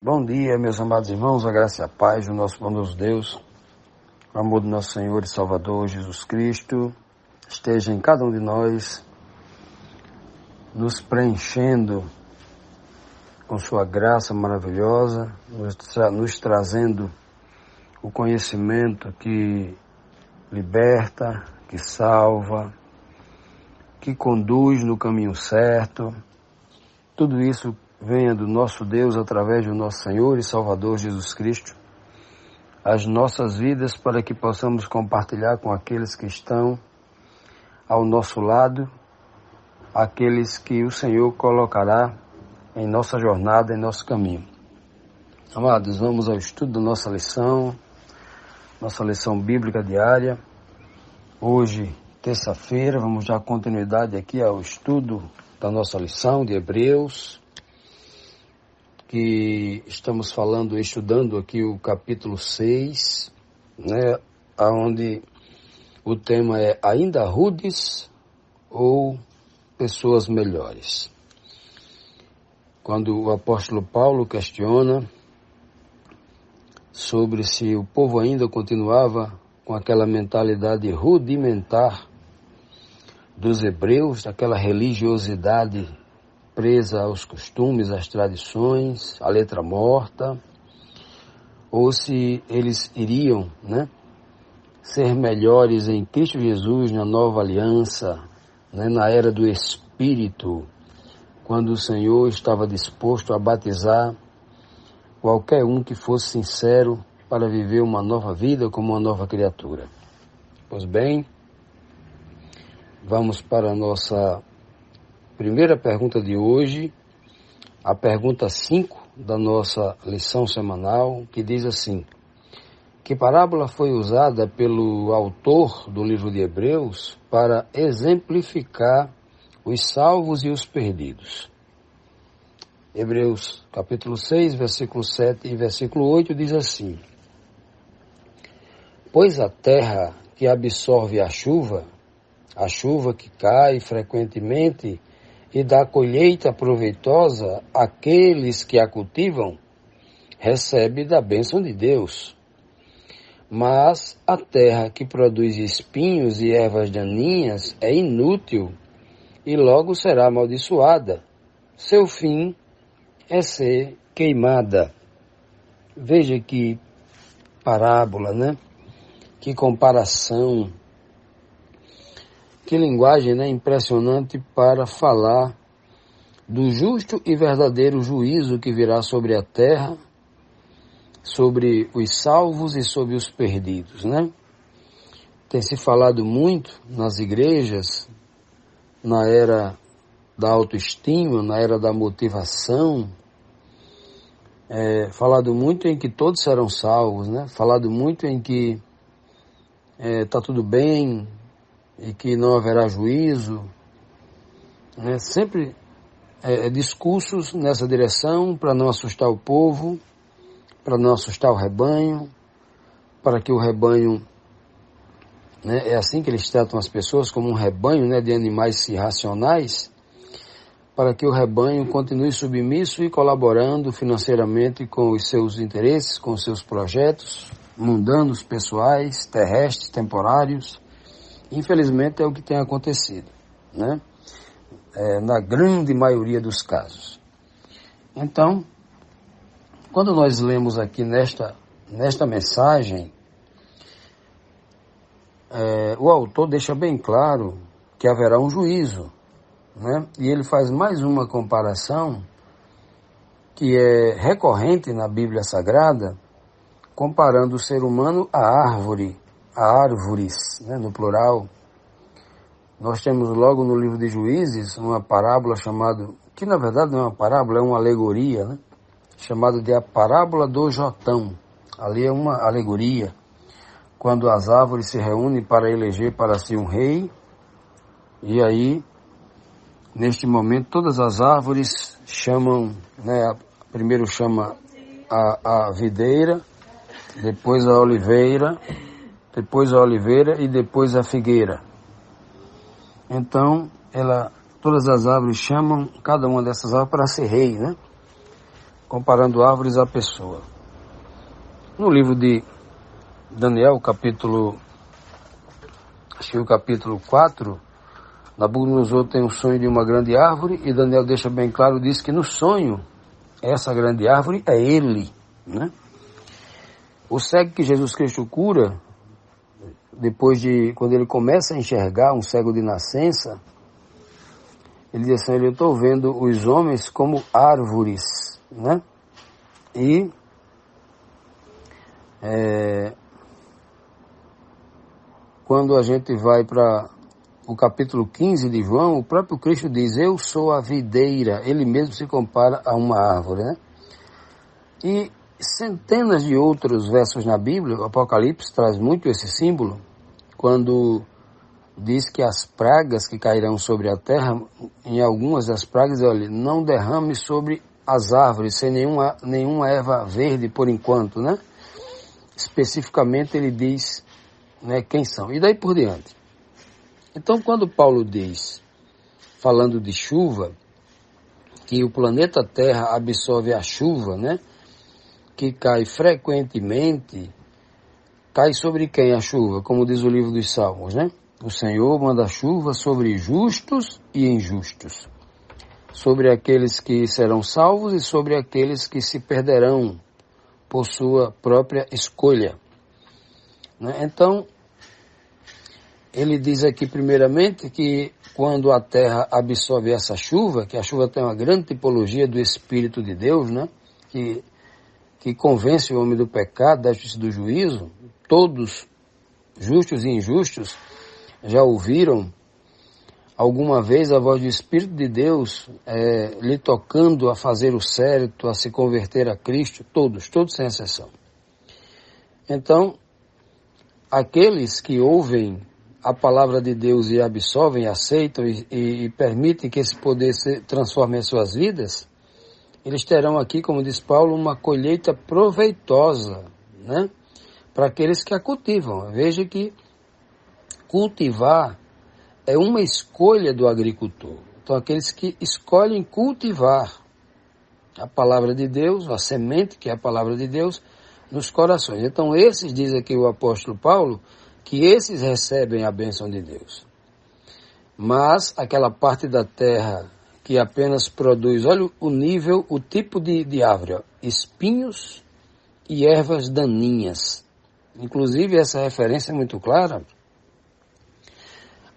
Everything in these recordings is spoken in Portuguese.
Bom dia, meus amados irmãos, a graça e a paz do nosso bondoso Deus, o amor do nosso Senhor e Salvador Jesus Cristo, esteja em cada um de nós, nos preenchendo com sua graça maravilhosa, nos trazendo o conhecimento que liberta, que salva, que conduz no caminho certo. Tudo isso venha do nosso Deus através do nosso Senhor e Salvador Jesus Cristo, as nossas vidas, para que possamos compartilhar com aqueles que estão ao nosso lado, aqueles que o Senhor colocará em nossa jornada, em nosso caminho. Amados, vamos ao estudo da nossa lição bíblica diária. Hoje, terça-feira, vamos dar continuidade aqui ao estudo da nossa lição de Hebreus, que estamos estudando aqui o capítulo 6, onde o tema é ainda rudes ou pessoas melhores. Quando o apóstolo Paulo questiona sobre se o povo ainda continuava com aquela mentalidade rudimentar dos hebreus, daquela religiosidade presa aos costumes, às tradições, à letra morta, ou se eles iriam, ser melhores em Cristo Jesus, na nova aliança, na era do Espírito, quando o Senhor estava disposto a batizar qualquer um que fosse sincero para viver uma nova vida como uma nova criatura. Pois bem, vamos para a nossa primeira pergunta de hoje, a pergunta 5 da nossa lição semanal, que diz assim: que parábola foi usada pelo autor do livro de Hebreus para exemplificar os salvos e os perdidos? Hebreus capítulo 6, versículo 7 e versículo 8 diz assim: pois a terra que absorve a chuva que cai frequentemente e dá colheita proveitosa àqueles que a cultivam, recebe da bênção de Deus. Mas a terra que produz espinhos e ervas daninhas é inútil e logo será amaldiçoada. Seu fim é ser queimada. Veja que parábola, Que comparação. Que linguagem, impressionante para falar do justo e verdadeiro juízo que virá sobre a terra, sobre os salvos e sobre os perdidos, Tem se falado muito nas igrejas, na era da autoestima, na era da motivação, falado muito em que todos serão salvos, Falado muito em que está tudo bem, e que não haverá juízo, Sempre discursos nessa direção para não assustar o povo, para não assustar o rebanho, para que o rebanho, é assim que eles tratam as pessoas, como um rebanho, de animais irracionais, para que o rebanho continue submisso e colaborando financeiramente com os seus interesses, com os seus projetos mundanos, pessoais, terrestres, temporários, Infelizmente é o que tem acontecido, né? Na grande maioria dos casos. Então, quando nós lemos aqui nesta mensagem, o autor deixa bem claro que haverá um juízo, né? E ele faz mais uma comparação que é recorrente na Bíblia Sagrada, comparando o ser humano à árvore, a árvores, né, no plural. Nós temos logo no livro de Juízes uma parábola chamada, que na verdade não é uma parábola, é uma alegoria, né, chamada de a parábola do Jotão. Ali é uma alegoria, quando as árvores se reúnem para eleger para si um rei, e aí, neste momento, todas as árvores chamam, né, primeiro chama a videira, depois a oliveira e depois a figueira. Então, todas as árvores chamam cada uma dessas árvores para ser rei, né? Comparando árvores à pessoa. No livro de Daniel, capítulo 4, Nabucodonosor tem um sonho de uma grande árvore e Daniel deixa bem claro, diz que no sonho, essa grande árvore é ele, né? O cego que Jesus Cristo cura, quando ele começa a enxergar, um cego de nascença, ele diz assim, eu estou vendo os homens como árvores, né? E quando a gente vai para o capítulo 15 de João, o próprio Cristo diz, eu sou a videira, ele mesmo se compara a uma árvore, né? E centenas de outros versos na Bíblia, o Apocalipse traz muito esse símbolo, quando diz que as pragas que cairão sobre a terra, em algumas das pragas, olha, não derrame sobre as árvores, sem nenhuma erva verde por enquanto, né? Especificamente ele diz, né, quem são. E daí por diante. Então quando Paulo diz, falando de chuva, que o planeta Terra absorve a chuva, né? Que cai frequentemente, cai sobre quem a chuva? Como diz o livro dos Salmos, né? O Senhor manda chuva sobre justos e injustos, sobre aqueles que serão salvos e sobre aqueles que se perderão por sua própria escolha, né? Então, ele diz aqui primeiramente que quando a terra absorve essa chuva, que a chuva tem uma grande tipologia do Espírito de Deus, né? Que convence o homem do pecado, da justiça e do juízo, todos, justos e injustos, já ouviram alguma vez a voz do Espírito de Deus lhe tocando a fazer o certo, a se converter a Cristo, todos sem exceção. Então, aqueles que ouvem a palavra de Deus e absorvem, aceitam e permitem que esse poder se transforme em suas vidas, eles terão aqui, como diz Paulo, uma colheita proveitosa, né? Para aqueles que a cultivam. Veja que cultivar é uma escolha do agricultor. Então, aqueles que escolhem cultivar a palavra de Deus, a semente que é a palavra de Deus, nos corações. Então, esses, diz aqui o apóstolo Paulo, que esses recebem a bênção de Deus. Mas aquela parte da terra que apenas produz, olha o nível, o tipo de árvore, ó, espinhos e ervas daninhas. Inclusive, essa referência é muito clara,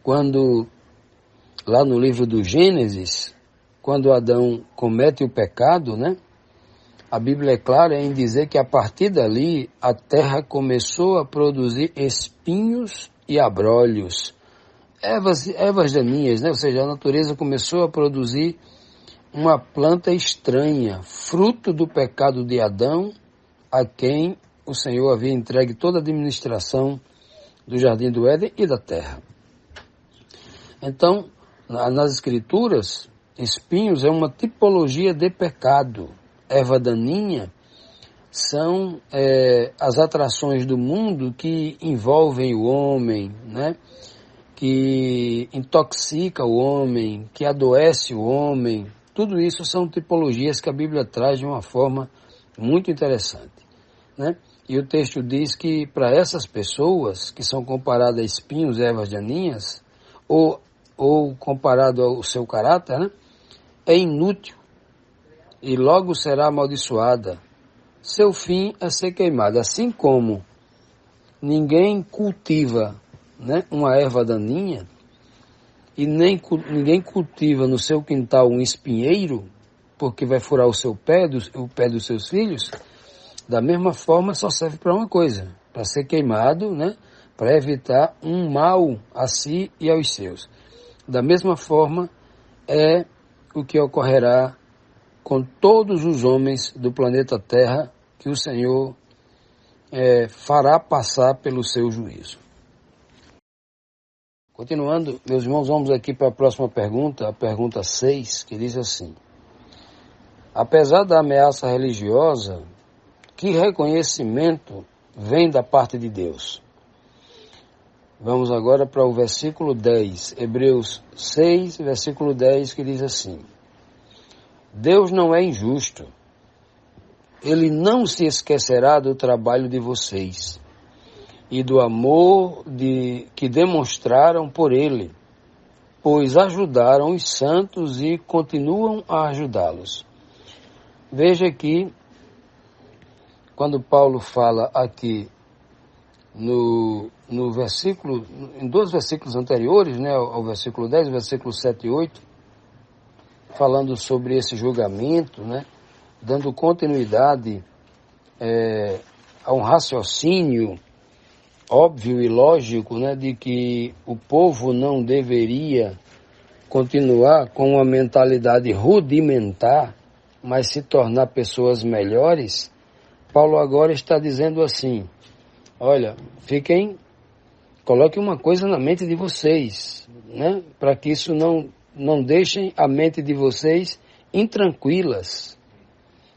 quando, lá no livro do Gênesis, quando Adão comete o pecado, né? A Bíblia é clara em dizer que a partir dali, a terra começou a produzir espinhos e abrolhos. Ervas daninhas, né? Ou seja, a natureza começou a produzir uma planta estranha, fruto do pecado de Adão, a quem o Senhor havia entregue toda a administração do jardim do Éden e da terra. Então, nas Escrituras, espinhos é uma tipologia de pecado. Erva daninha são as atrações do mundo que envolvem o homem, né? Que intoxica o homem, que adoece o homem. Tudo isso são tipologias que a Bíblia traz de uma forma muito interessante, né? E o texto diz que para essas pessoas, que são comparadas a espinhos e ervas daninhas, ou comparado ao seu caráter, né, é inútil e logo será amaldiçoada. Seu fim é ser queimada. Assim como ninguém cultiva, né, uma erva daninha, e ninguém cultiva no seu quintal um espinheiro, porque vai furar o pé dos seus filhos, da mesma forma só serve para uma coisa, para ser queimado, né, para evitar um mal a si e aos seus. Da mesma forma é o que ocorrerá com todos os homens do planeta Terra que o Senhor fará passar pelo seu juízo. Continuando, meus irmãos, vamos aqui para a próxima pergunta, a pergunta 6, que diz assim: apesar da ameaça religiosa, que reconhecimento vem da parte de Deus? Vamos agora para o versículo 10, Hebreus 6, versículo 10, que diz assim: Deus não é injusto, Ele não se esquecerá do trabalho de vocês e do amor que demonstraram por Ele, pois ajudaram os santos e continuam a ajudá-los. Veja que, quando Paulo fala aqui no versículo, em dois versículos anteriores, né, ao versículo 10, o versículo 7 e 8, falando sobre esse julgamento, né, dando continuidade a um raciocínio óbvio e lógico, né, de que o povo não deveria continuar com uma mentalidade rudimentar, mas se tornar pessoas melhores. Paulo agora está dizendo assim: olha, coloquem uma coisa na mente de vocês, né, para que isso não deixem a mente de vocês intranquilas.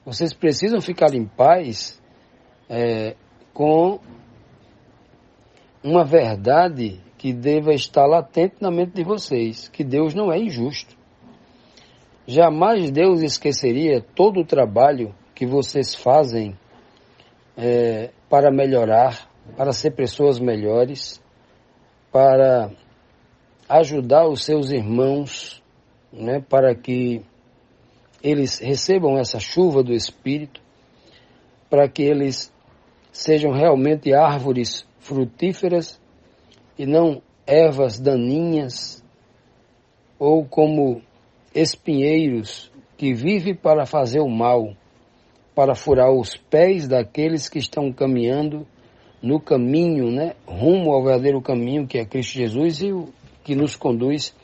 Vocês precisam ficar em paz com uma verdade que deva estar latente na mente de vocês, que Deus não é injusto. Jamais Deus esqueceria todo o trabalho que vocês fazem para melhorar, para ser pessoas melhores, para ajudar os seus irmãos, né, para que eles recebam essa chuva do Espírito, para que eles sejam realmente árvores frutíferas e não ervas daninhas, ou como espinheiros que vivem para fazer o mal, para furar os pés daqueles que estão caminhando no caminho, né, rumo ao verdadeiro caminho que é Cristo Jesus e o que nos conduz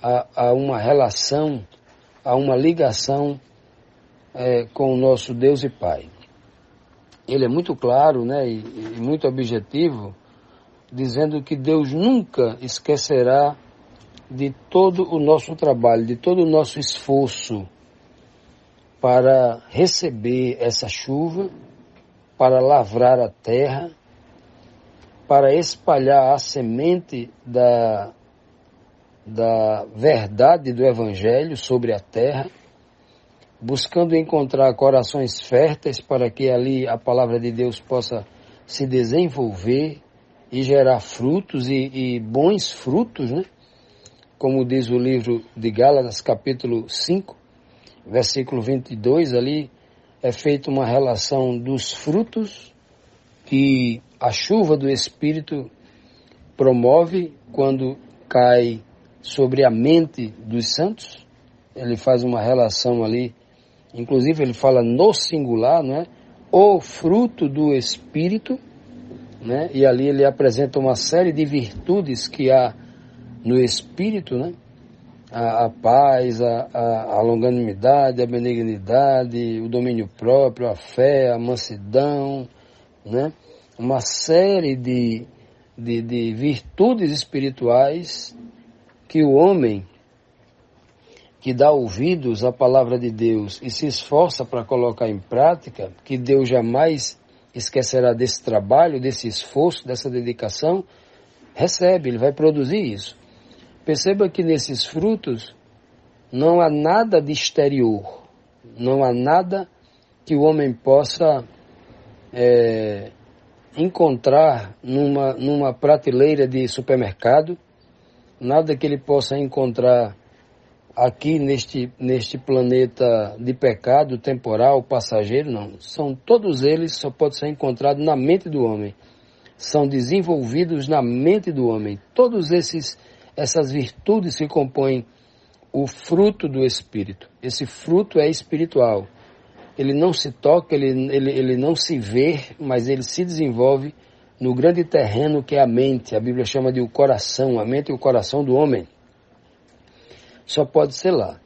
a uma relação, a uma ligação com o nosso Deus e Pai. Ele é muito claro, né, e muito objetivo, dizendo que Deus nunca esquecerá de todo o nosso trabalho, de todo o nosso esforço para receber essa chuva, para lavrar a terra, para espalhar a semente da verdade do Evangelho sobre a terra, buscando encontrar corações férteis para que ali a palavra de Deus possa se desenvolver e gerar frutos e bons frutos, né? Como diz o livro de Gálatas, capítulo 5, versículo 22, ali é feita uma relação dos frutos que a chuva do Espírito promove quando cai sobre a mente dos santos. Ele faz uma relação ali, inclusive ele fala no singular, né? O fruto do Espírito, né? E ali ele apresenta uma série de virtudes que há no Espírito, né? A paz, a longanimidade, a benignidade, o domínio próprio, a fé, a mansidão, né? Uma série de virtudes espirituais que o homem que dá ouvidos à palavra de Deus e se esforça para colocar em prática, que Deus jamais esquecerá desse trabalho, desse esforço, dessa dedicação, recebe, ele vai produzir isso. Perceba que nesses frutos não há nada de exterior, não há nada que o homem possa encontrar numa prateleira de supermercado, nada que ele possa encontrar aqui neste planeta de pecado temporal, passageiro, não. Todos eles só podem ser encontrados na mente do homem. São desenvolvidos na mente do homem. Todos essas virtudes que compõem o fruto do Espírito. Esse fruto é espiritual. Ele não se toca, ele não se vê, mas ele se desenvolve no grande terreno que é a mente. A Bíblia chama de o coração, a mente e o coração do homem. Só pode ser lá.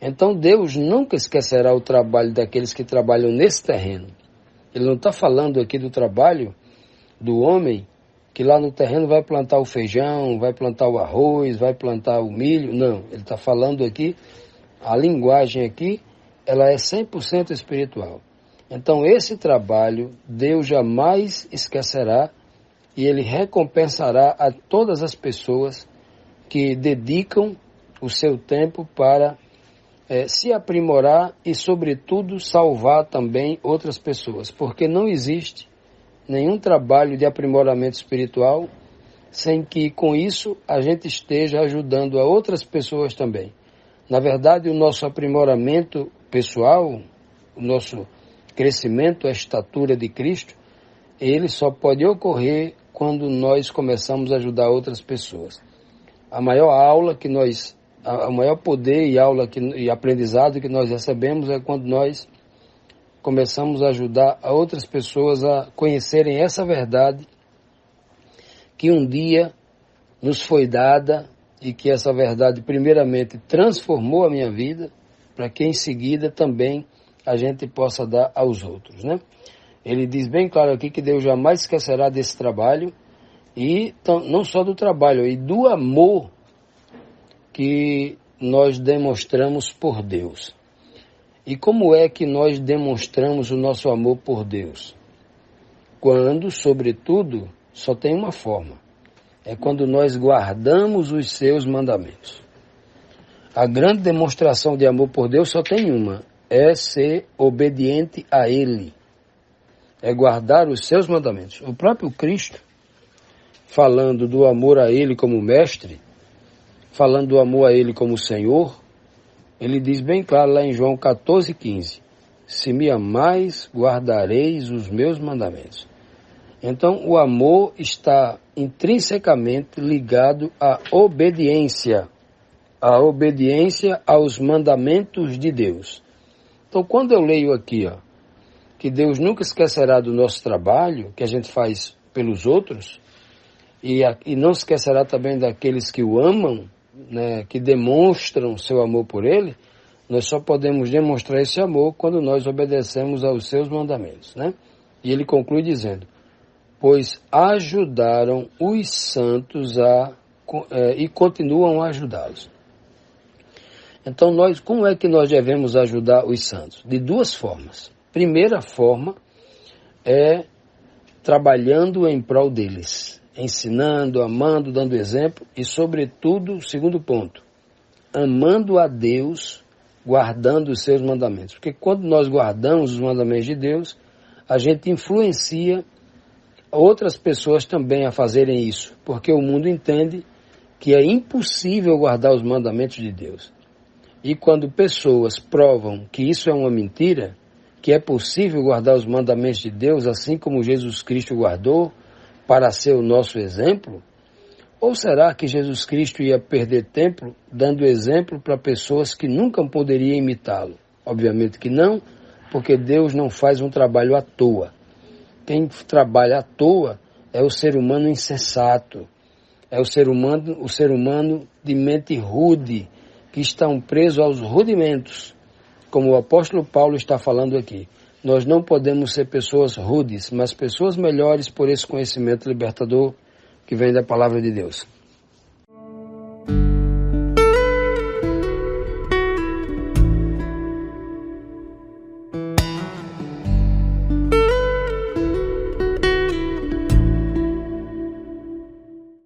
Então Deus nunca esquecerá o trabalho daqueles que trabalham nesse terreno. Ele não está falando aqui do trabalho do homem que lá no terreno vai plantar o feijão, vai plantar o arroz, vai plantar o milho. Não, ele está falando aqui, a linguagem aqui, ela é 100% espiritual. Então esse trabalho Deus jamais esquecerá e Ele recompensará a todas as pessoas que dedicam o seu tempo para se aprimorar e, sobretudo, salvar também outras pessoas. Porque não existe nenhum trabalho de aprimoramento espiritual sem que, com isso, a gente esteja ajudando a outras pessoas também. Na verdade, o nosso aprimoramento pessoal, o nosso crescimento, a estatura de Cristo, ele só pode ocorrer quando nós começamos a ajudar outras pessoas. A maior aula que nós, o maior poder e aprendizado que nós recebemos é quando nós começamos a ajudar a outras pessoas a conhecerem essa verdade que um dia nos foi dada e que essa verdade primeiramente transformou a minha vida, para que em seguida também a gente possa dar aos outros, né? Ele diz bem claro aqui que Deus jamais esquecerá desse trabalho, e não só do trabalho, e do amor que nós demonstramos por Deus. E como é que nós demonstramos o nosso amor por Deus? Quando, sobretudo, só tem uma forma. É quando nós guardamos os seus mandamentos. A grande demonstração de amor por Deus só tem uma. É ser obediente a Ele. É guardar os seus mandamentos. O próprio Cristo, falando do amor a Ele como mestre, falando do amor a Ele como Senhor, ele diz bem claro lá em João 14,15, se me amais, guardareis os meus mandamentos. Então, o amor está intrinsecamente ligado à obediência aos mandamentos de Deus. Então, quando eu leio aqui, que Deus nunca esquecerá do nosso trabalho, que a gente faz pelos outros, e não esquecerá também daqueles que o amam, né, que demonstram seu amor por Ele, nós só podemos demonstrar esse amor quando nós obedecemos aos seus mandamentos, né? E ele conclui dizendo, pois ajudaram os santos e continuam a ajudá-los. Então, como é que nós devemos ajudar os santos? De duas formas. Primeira forma é trabalhando em prol deles, ensinando, amando, dando exemplo e, sobretudo, segundo ponto, amando a Deus, guardando os seus mandamentos. Porque quando nós guardamos os mandamentos de Deus, a gente influencia outras pessoas também a fazerem isso, porque o mundo entende que é impossível guardar os mandamentos de Deus. E quando pessoas provam que isso é uma mentira, que é possível guardar os mandamentos de Deus, assim como Jesus Cristo guardou, para ser o nosso exemplo? Ou será que Jesus Cristo ia perder tempo dando exemplo para pessoas que nunca poderiam imitá-lo? Obviamente que não, porque Deus não faz um trabalho à toa. Quem trabalha à toa é o ser humano insensato, é o ser humano de mente rude, que estão presos aos rudimentos, como o apóstolo Paulo está falando aqui. Nós não podemos ser pessoas rudes, mas pessoas melhores por esse conhecimento libertador que vem da palavra de Deus.